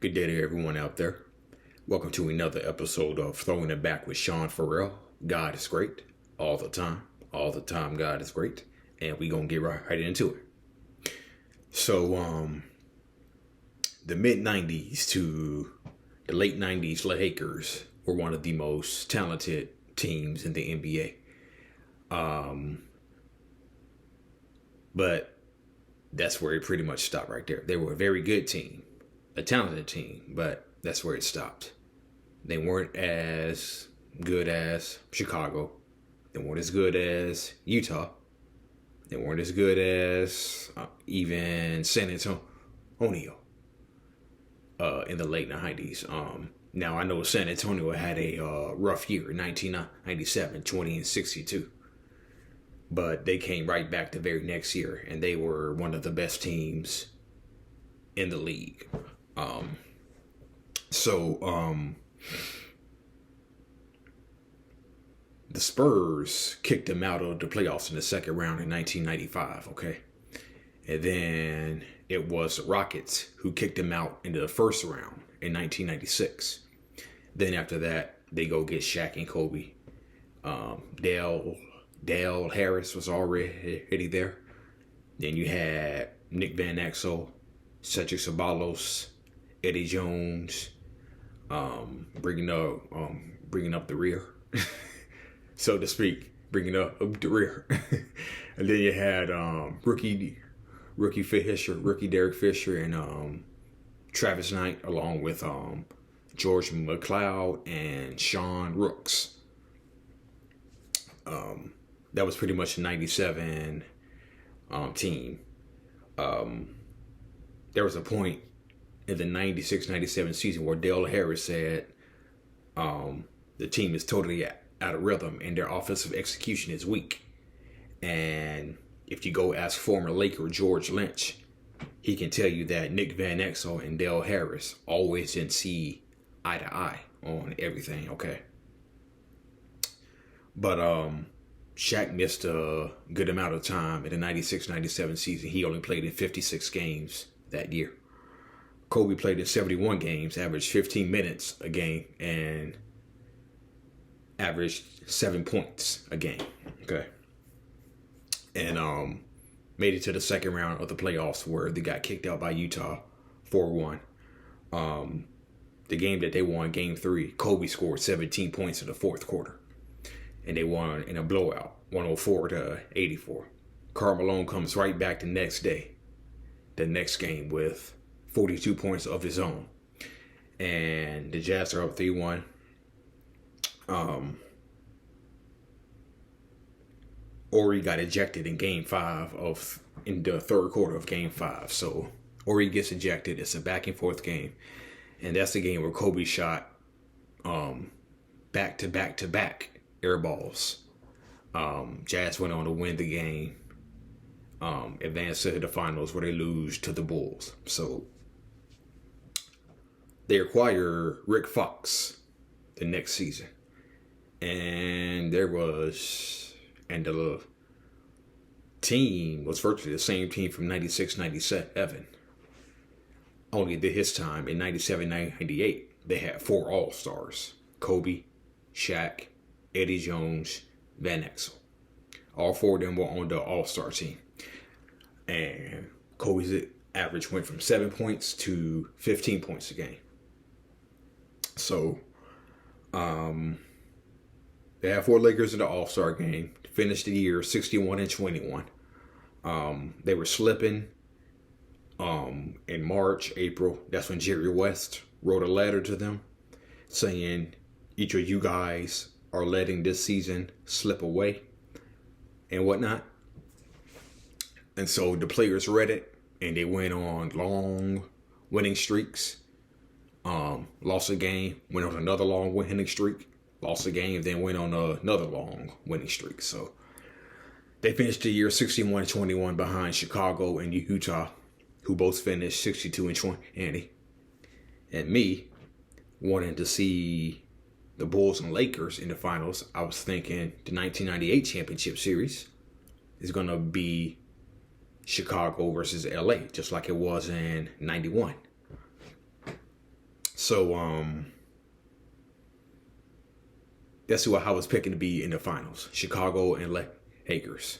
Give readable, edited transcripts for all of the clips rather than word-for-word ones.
Good day to everyone out there. Welcome to another episode of Throwing It Back with Sean Farrell. God is great all the time. All the time, God is great. And we're going to get right into it. So, the mid-90s to the late 90s Lakers were one of the most talented teams in the NBA. But that's where it pretty much stopped right there. They were a very good team. A talented team, but that's where it stopped. They weren't as good as Chicago. They weren't as good as Utah. They weren't as good as even San Antonio in the late 90s. Now, I know San Antonio had a rough year in 1997, 20-62. But they came right back the very next year, and they were one of the best teams in the league. The Spurs kicked them out of the playoffs in the second round in 1995, okay? And then it was the Rockets who kicked them out into the first round in 1996. Then after that, they go get Shaq and Kobe. Dale Harris was already there. Then you had Nick Van Exel, Cedric Ceballos, Eddie Jones, bringing up the rear, so to speak, bringing up the rear. And then you had rookie Derek Fisher, and Travis Knight, along with George McLeod and Sean Rooks. That was pretty much the 97 team. There was a point in the 96-97 season where Dale Harris said the team is totally out of rhythm and their offensive execution is weak. And if you go ask former Laker George Lynch, he can tell you that Nick Van Exel and Dale Harris always didn't see eye to eye on everything, okay? But Shaq missed a good amount of time in the 96-97 season. He only played in 56 games that year. Kobe played in 71 games, averaged 15 minutes a game, and averaged 7 points a game. Okay. And made it to the second round of the playoffs where they got kicked out by Utah 4-1. The game that they won, game 3, Kobe scored 17 points in the fourth quarter. And they won in a blowout, 104-84. Karl Malone comes right back the next day, the next game, with 42 points of his own. And the Jazz are up 3-1. Ori got ejected in game 5 in the third quarter of game 5. So Ori gets ejected. It's a back and forth game. And that's the game where Kobe shot back to back air balls. Jazz went on to win the game, advanced to the finals where they lose to the Bulls. So they acquire Rick Fox the next season. And the team was virtually the same team from 96-97. Only this time in 97-98, they had 4 All-Stars: Kobe, Shaq, Eddie Jones, Van Exel. All 4 of them were on the All-Star team. And Kobe's average went from 7 points to 15 points a game. So, they had 4 Lakers in the All-Star game. Finished the year 61-21. They were slipping in March, April. That's when Jerry West wrote a letter to them saying, each of you guys are letting this season slip away and whatnot. And so the players read it, and they went on long winning streaks. Lost a game, went on another long winning streak, lost a game, then went on another long winning streak. So they finished the year 61-21 behind Chicago and Utah, who both finished 62-20. And me, wanting to see the Bulls and Lakers in the finals, I was thinking the 1998 championship series is going to be Chicago versus LA, just like it was in 91. So that's who I was picking to be in the finals. Chicago and Lakers.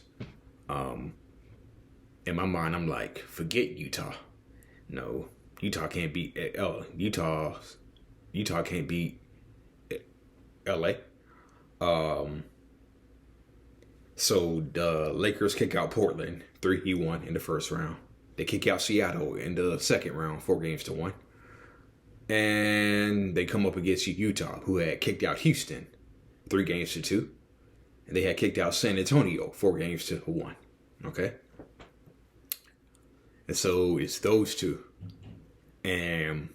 In my mind, I'm like, forget Utah. No, Utah can't beat Utah. Utah can't beat LA. So the Lakers kick out Portland 3-1 in the first round. They kick out Seattle in the second round, 4-1. And they come up against Utah, who had kicked out Houston 3-2. And they had kicked out San Antonio 4-1. Okay? And so it's those two. And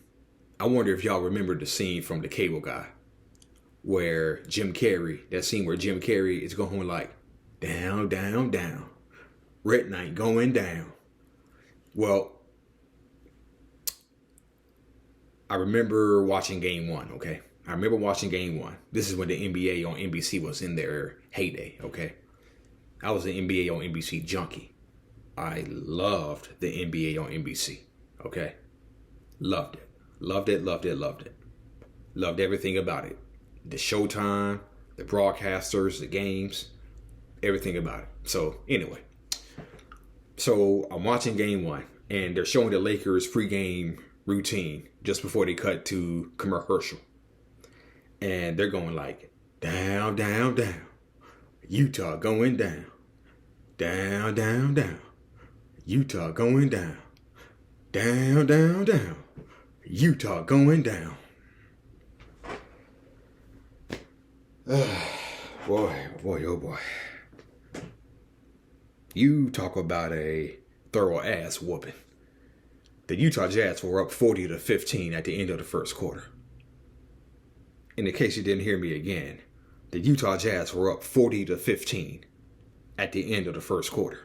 I wonder if y'all remember the scene from The Cable Guy where Jim Carrey, that scene where Jim Carrey is going like, down, down, down. Red Knight going down. Well, I remember watching game one, okay? I remember watching game one. This is when the NBA on NBC was in their heyday, okay? I was an NBA on NBC junkie. I loved the NBA on NBC, okay? Loved it. Loved it, loved it, loved it. Loved everything about it. The showtime, the broadcasters, the games, everything about it. So, anyway. So, I'm watching game one, and they're showing the Lakers pregame routine just before they cut to commercial. And they're going like, down, down, down. Utah going down. Down, down, down. Utah going down. Down, down, down. Utah going down. Boy, oh boy. You talk about a thorough ass whooping. The Utah Jazz were up 40-15 at the end of the first quarter. In case you didn't hear me again, the Utah Jazz were up 40-15 at the end of the first quarter.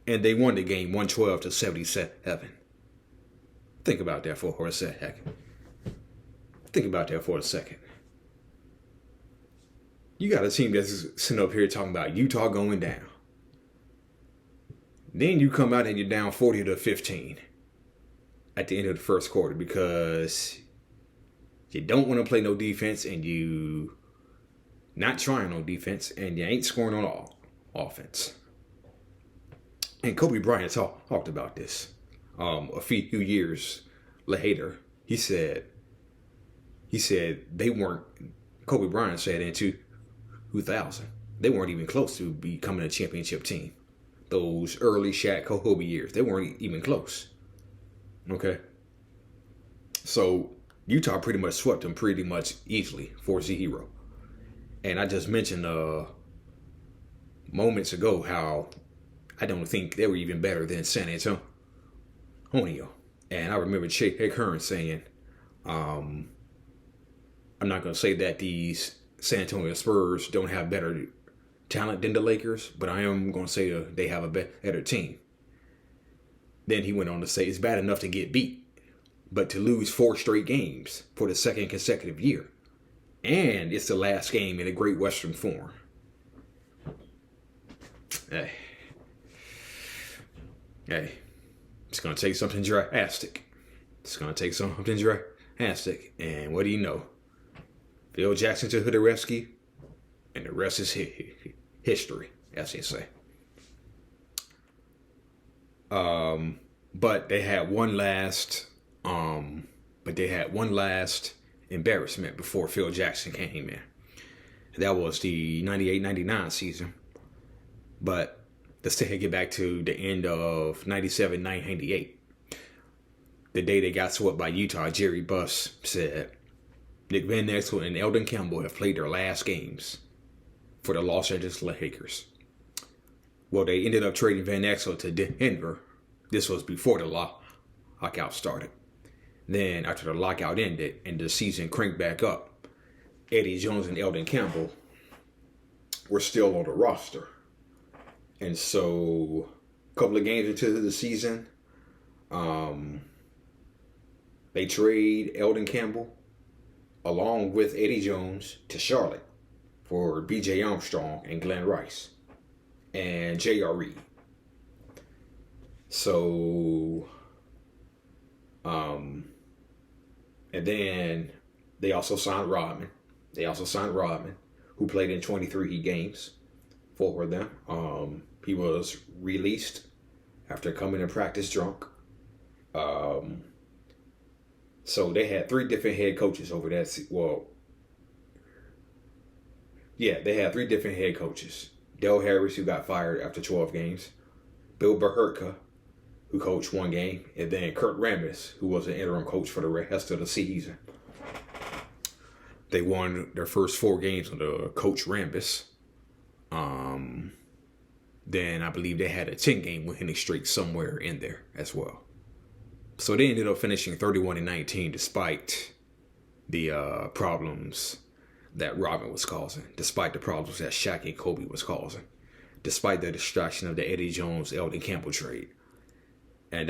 And they won the game 112-77. Think about that for a second. Think about that for a second. You got a team that's sitting up here talking about Utah going down. Then you come out and you're down 40-15 at the end of the first quarter because you don't want to play no defense and you not trying on defense and you ain't scoring on offense. And Kobe Bryant talked about this a few years later. He said they weren't, Kobe Bryant said in 2000, they weren't even close to becoming a championship team. Those early Shaq Kobe years, they weren't even close. Okay. So Utah pretty much swept them pretty much easily, 4-0. And I just mentioned moments ago how I don't think they were even better than San Antonio. And I remember Chick Hearn saying, I'm not going to say that these San Antonio Spurs don't have better talent than the Lakers, but I am going to say they have a better team. Then he went on to say it's bad enough to get beat, but to lose 4 straight games for the second consecutive year. And it's the last game in a Great Western form. Hey, it's going to take something drastic. It's going to take something drastic. And what do you know? Phil Jackson to the rescue, and the rest is history, as they say. But they had one last embarrassment before Phil Jackson came in. That was the 98-99 season. But let's take it back to the end of 97-98. The day they got swept by Utah, Jerry Buss said, Nick Van Exel and Eldon Campbell have played their last games for the Los Angeles Lakers. Well, they ended up trading Van Exel to Denver. This was before the lockout started. Then, after the lockout ended and the season cranked back up, Eddie Jones and Eldon Campbell were still on the roster. And so, a couple of games into the season, they trade Eldon Campbell along with Eddie Jones to Charlotte for B.J. Armstrong and Glenn Rice and J.R. Reed. So, And then they also signed Rodman. Who played in 23 Heat games for them. He was released after coming to practice drunk. So they had 3 different head coaches over that. Well, yeah, they had 3 different head coaches. Del Harris, who got fired after 12 games. Bill Berhertka, who coached 1 game. And then Kurt Rambis, who was an interim coach for the rest of the season. They won their first 4 games under Coach Rambis. Then I believe they had a 10-game winning streak somewhere in there as well. So they ended up finishing 31-19 despite the problems that Rodman was causing, despite the problems that Shaq and Kobe was causing, despite the distraction of the Eddie Jones-Elden Campbell trade. And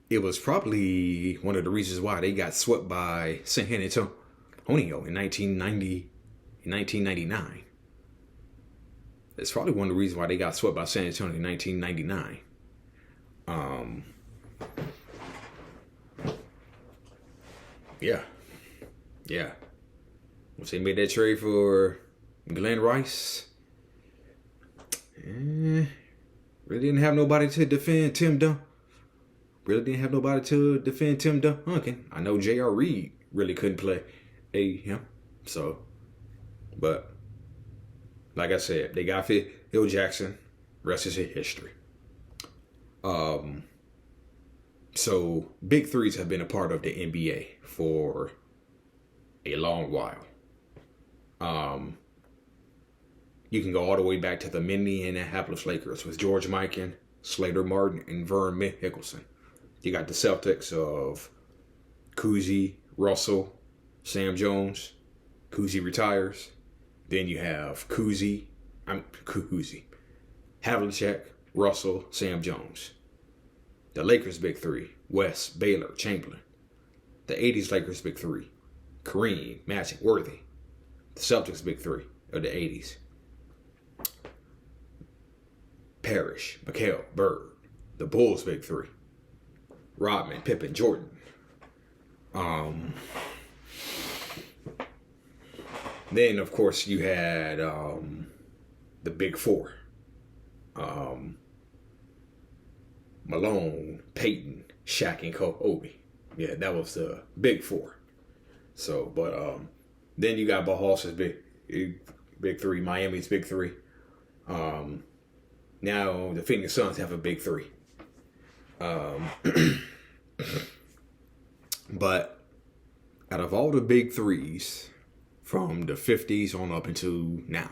it was probably one of the reasons why they got swept by San Antonio in 1999. It's probably one of the reasons why they got swept by San Antonio in 1999. Yeah. Once they made that trade for Glenn Rice, really didn't have nobody to defend Tim Duncan. I know J.R. Reed really couldn't play him. So, but like I said, they got Phil Jackson. Rest is history. So big threes have been a part of the NBA for a long while. You can go all the way back to the Minneapolis Lakers with George Mikan, Slater Martin, and Vern Mickelson. You got the Celtics of Cousy, Russell, Sam Jones. Cousy retires. Then you have Havlicek, Russell, Sam Jones. The Lakers' big 3, West, Baylor, Chamberlain. The 80s Lakers' big 3, Kareem, Magic, Worthy. The Celtics' big 3 of the 80s, Parrish, McHale, Bird. The Bulls' big 3, Rodman, Pippen, Jordan. Then, of course, you had the big 4. Malone, Peyton, Shaq, and Kobe. Yeah, that was the big 4. So, but then you got Ballhauser's big 3, Miami's big 3. Now the Phoenix Suns have a big 3. But out of all the big 3s from the 50s on up into now,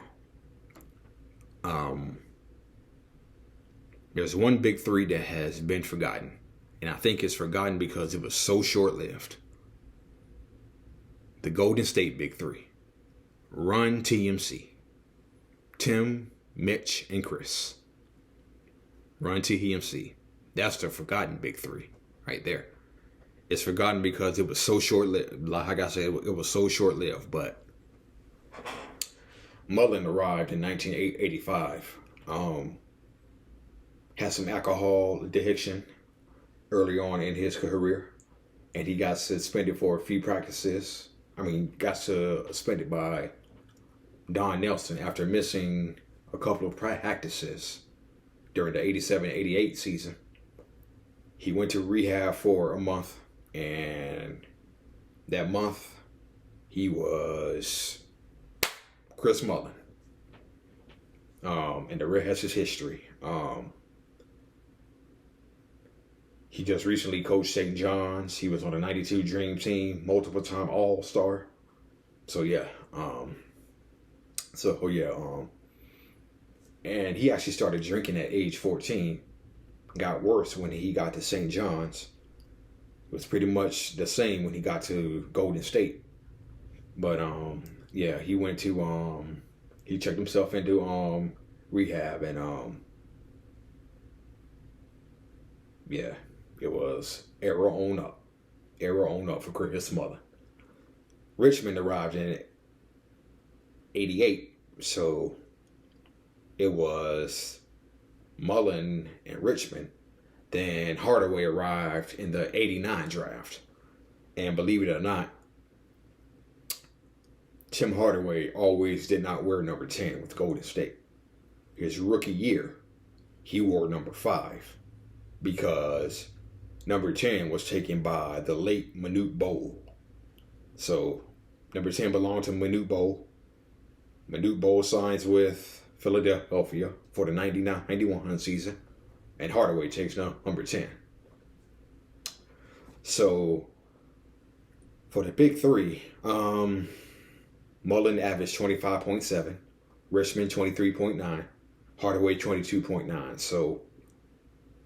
there's one big 3 that has been forgotten. And I think it's forgotten because it was so short-lived. The Golden State big 3. Run TMC. Tim, Mitch, and Chris. Run TMC. That's the forgotten big 3 right there. It's forgotten because it was so short-lived. Like I said, it was so short-lived. But Mullen arrived in 1985. Had some alcohol addiction early on in his career. And he got suspended for a few practices. Got suspended by Don Nelson after missing a couple of practices during the 87-88 season. He went to rehab for a month, and that month he was Chris Mullin. And the rest is history. He just recently coached St. John's. He was on the 92 Dream Team, multiple-time All-Star. And he actually started drinking at age 14. Got worse when he got to St. John's. It was pretty much the same when he got to Golden State. But he went to he checked himself into rehab, and it was era on up for Chris Mullin. Richmond arrived in 88, so it was Mullin and Richmond Then Hardaway arrived in the 89 draft. And believe it or not, Tim Hardaway always did not wear number 10 with Golden State. His rookie year, he wore number 5 because number 10 was taken by the late Manute Bol. So number 10 belonged to Manute Bol. Manute Bol signs with Philadelphia for the 99-91 season. And Hardaway takes number 10. So for the big three, Mullen averaged 25.7, Richmond 23.9, Hardaway 22.9. So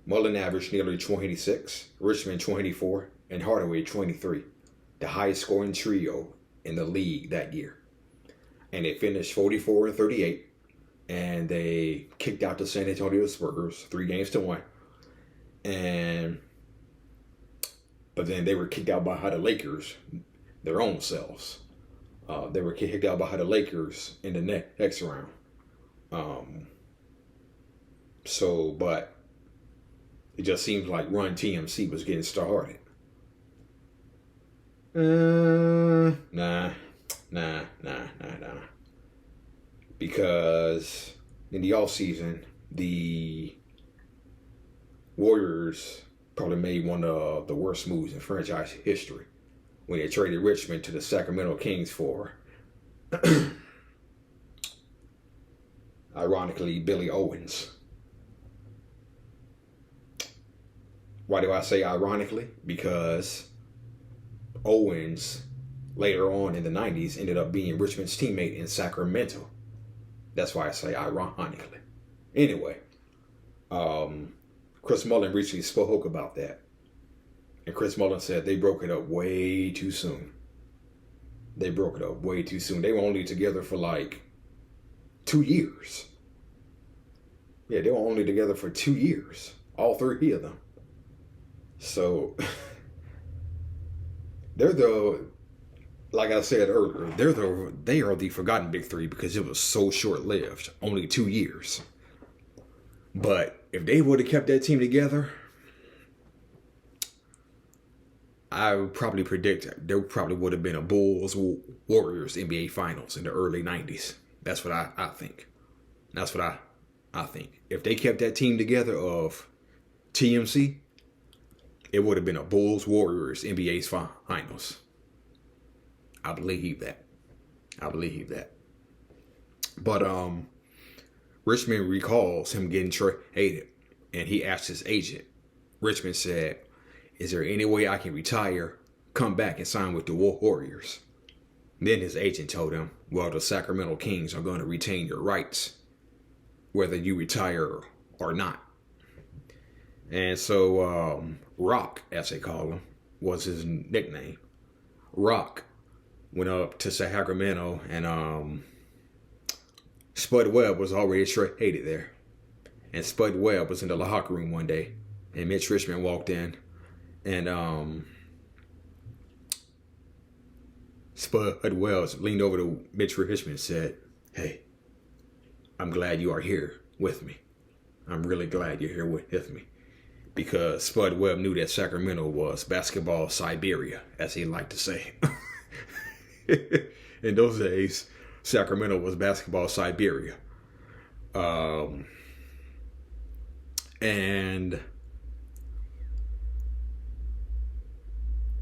Mullen averaged nearly 26, Richmond 24, and Hardaway 23. The highest scoring trio in the league that year. And they finished 44-38. And they kicked out the San Antonio Spurs 3-1. But then they were kicked out by the Lakers, their own selves. They were kicked out by the Lakers in the next round. But it just seems like Run TMC was getting started. Nah. Because in the offseason, the Warriors probably made one of the worst moves in franchise history when they traded Richmond to the Sacramento Kings for, ironically, Billy Owens. Why do I say ironically? Because Owens, later on in the 90s, ended up being Richmond's teammate in Sacramento. That's why I say ironically. Anyway, Chris Mullin recently spoke about that. And Chris Mullin said they broke it up way too soon. They broke it up way too soon. They were only together for like 2 years. Yeah, they were only together for 2 years. All 3 of them. So, like I said earlier, they are the forgotten big three because it was so short-lived, only 2 years. But if they would have kept that team together, I would probably predict there probably would have been a Bulls-Warriors NBA Finals in the early 90s. That's what I think. That's what I think. If they kept that team together of TMC, it would have been a Bulls-Warriors NBA Finals. I believe that. But Richmond recalls him getting traded, and he asked his agent. Richmond said, "Is there any way I can retire, come back, and sign with the Warriors?" Then his agent told him, "Well, the Sacramento Kings are going to retain your rights, whether you retire or not." And so Rock, as they call him, was his nickname. Rock went up to Sacramento, and Spud Webb was already traded there. And Spud Webb was in the locker room one day, and Mitch Richmond walked in, and Spud Webb leaned over to Mitch Richmond and said, "Hey, I'm glad you are here with me. I'm really glad you're here with me." Because Spud Webb knew that Sacramento was basketball Siberia, as he liked to say. In those days, Sacramento was basketball Siberia. And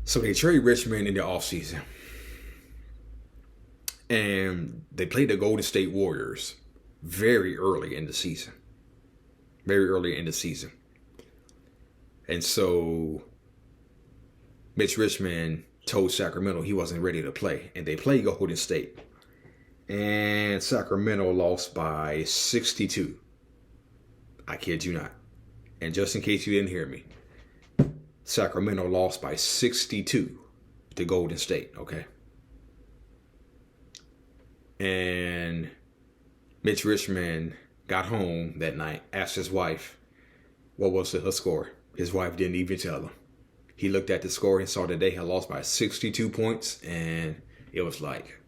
so they trade Richmond in the offseason. And they played the Golden State Warriors very early in the season. And so Mitch Richmond told Sacramento he wasn't ready to play. And they played Golden State. And Sacramento lost by 62. I kid you not. And just in case you didn't hear me, Sacramento lost by 62 to Golden State, okay? And Mitch Richmond got home that night, asked his wife what was her score. His wife didn't even tell him. He looked at the score and saw that they had lost by 62 points, and it was like,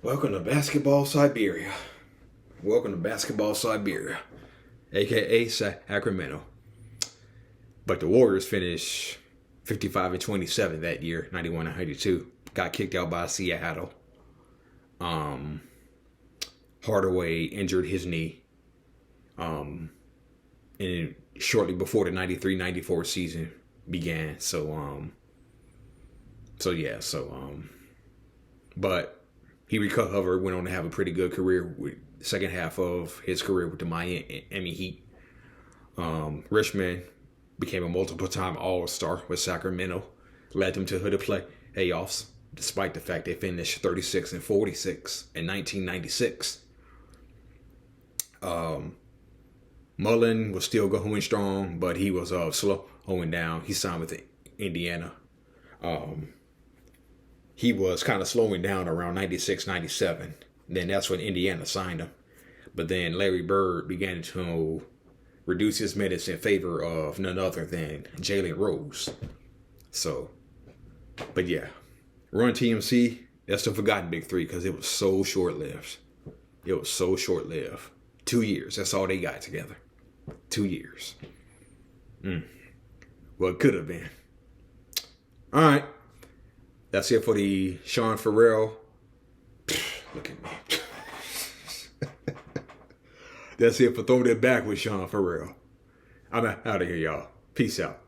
welcome to basketball Siberia. Welcome to basketball Siberia. a.k.a. Sacramento. But the Warriors finished 55-27 that year, 91-92. Got kicked out by Seattle. Hardaway injured his knee. And shortly before the 93-94 season began. But he recovered, went on to have a pretty good career with the second half of his career with the Miami Heat. Richmond became a multiple-time All-Star with Sacramento, led them to the playoffs, despite the fact they finished 36-46 in 1996. Mullen was still going strong, but he was slowing down. He signed with Indiana. He was kind of slowing down around 96, 97. Then that's when Indiana signed him. But then Larry Bird began to reduce his minutes in favor of none other than Jalen Rose. But yeah, Run TMC, that's the forgotten big three because it was so short-lived. 2 years, that's all they got together. 2 years. Well, it could have been. All right. That's it for the Sean Farrell. Look at me. That's it for Throwing It Back with Sean Farrell. I'm out of here, y'all. Peace out.